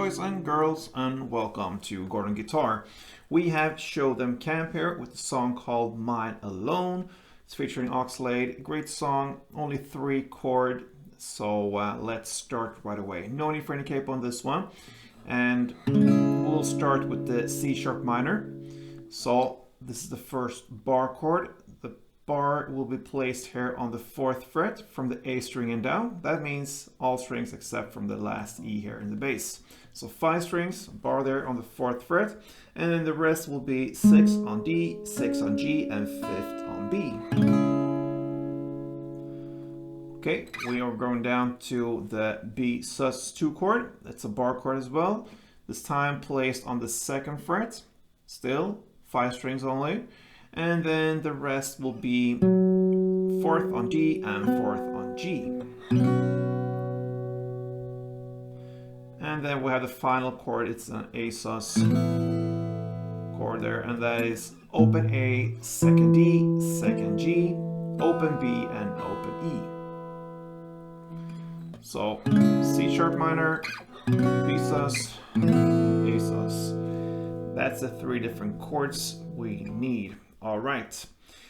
boys and girls, and welcome to Gordon Guitar. We have Show Them Camp here with a song called Mine Alone. It's featuring Oxlade. Great song, only 3 chord. So let's start right away. No need for any capo on this one. And we'll start with the C sharp minor. So this is the first bar chord. The bar will be placed here on the 4th fret from the A string and down. That means all strings except from the last E here in the bass. So 5 strings, bar there on the 4th fret, and then the rest will be 6 on D, 6 on G, and 5th on B. Okay, we are going down to the B sus2 chord. That's a bar chord as well. This time placed on the 2nd fret, still 5 strings only. And then the rest will be 4th on D and 4th on G. And then we have the final chord, it's an A sus chord there, and that is open A, 2nd D, 2nd G, open B, and open E. So C sharp minor, B sus, A sus. That's the 3 different chords we need. All right,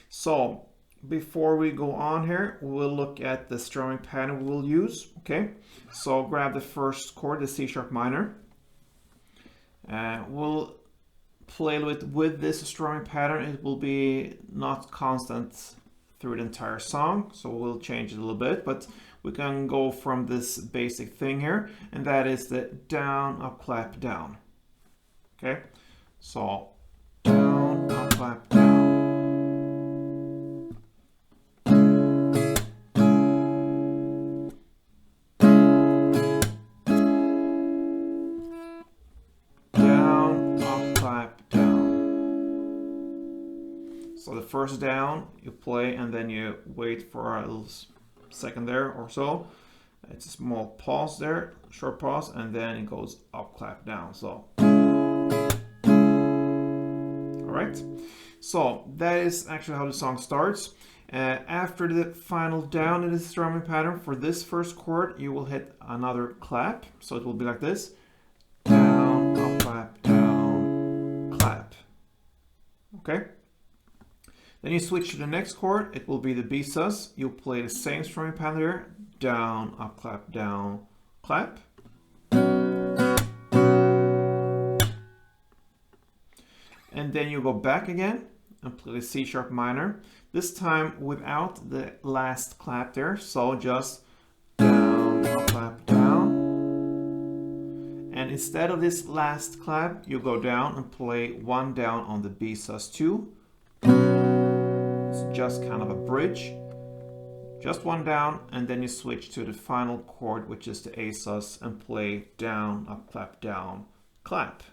so before we go on here, we'll look at the strumming pattern we'll use. Okay, so grab the first chord, the C sharp minor. We'll play with this strumming pattern. It will be not constant through the entire song, so we'll change it a little bit, but we can go from this basic thing here, and that is the down, up, clap, down. Okay, so down, up, clap, down. So the first down you play and then you wait for a little second there or so. It's a small pause there, short pause, and then it goes up, clap, down. So, all right. So that is actually how the song starts. After the final down in the strumming pattern for this first chord, you will hit another clap. So it will be like this: down, up, clap, down, clap. Okay. Then you switch to the next chord, it will be the B sus. You'll play the same strumming pattern there, down, up, clap, down, clap. And then you go back again and play the C sharp minor, this time without the last clap there, so just down, up, clap, down. And instead of this last clap, you go down and play 1 down on the B sus2. It's just kind of a bridge, just 1 down, and then you switch to the final chord, which is the A sus, and play down, up, clap, down, clap.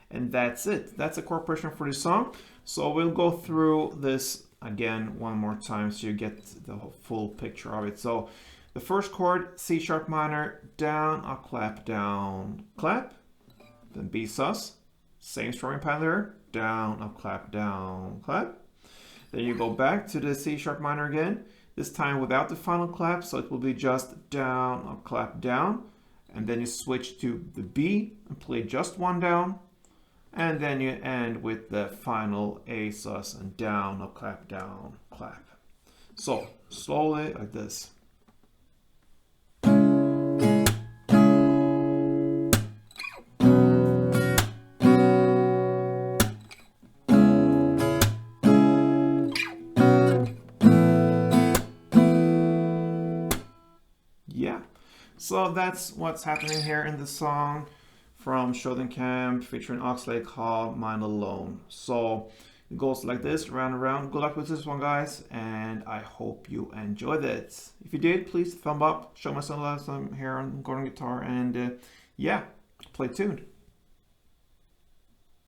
And that's it. That's a chord progression for this song. So we'll go through this again one more time so you get the full picture of it. So the first chord, C sharp minor, down, up, clap, down, clap. Then B sus. Same strumming pattern there, down, up, clap, down, clap. Then you go back to the C sharp minor again, this time without the final clap, so it will be just down, up, clap, down. And then you switch to the B and play just 1 down. And then you end with the final A sus and down, up, clap, down, clap. So slowly like this. Yeah, so that's what's happening here in the song from Show Them Camp featuring Oxlade called Mine Alone. So it goes like this, round and round. Good luck with this one, guys, and I hope you enjoyed it. If you did, please thumb up, show my son love here on Gordon Guitar, and yeah, play tuned.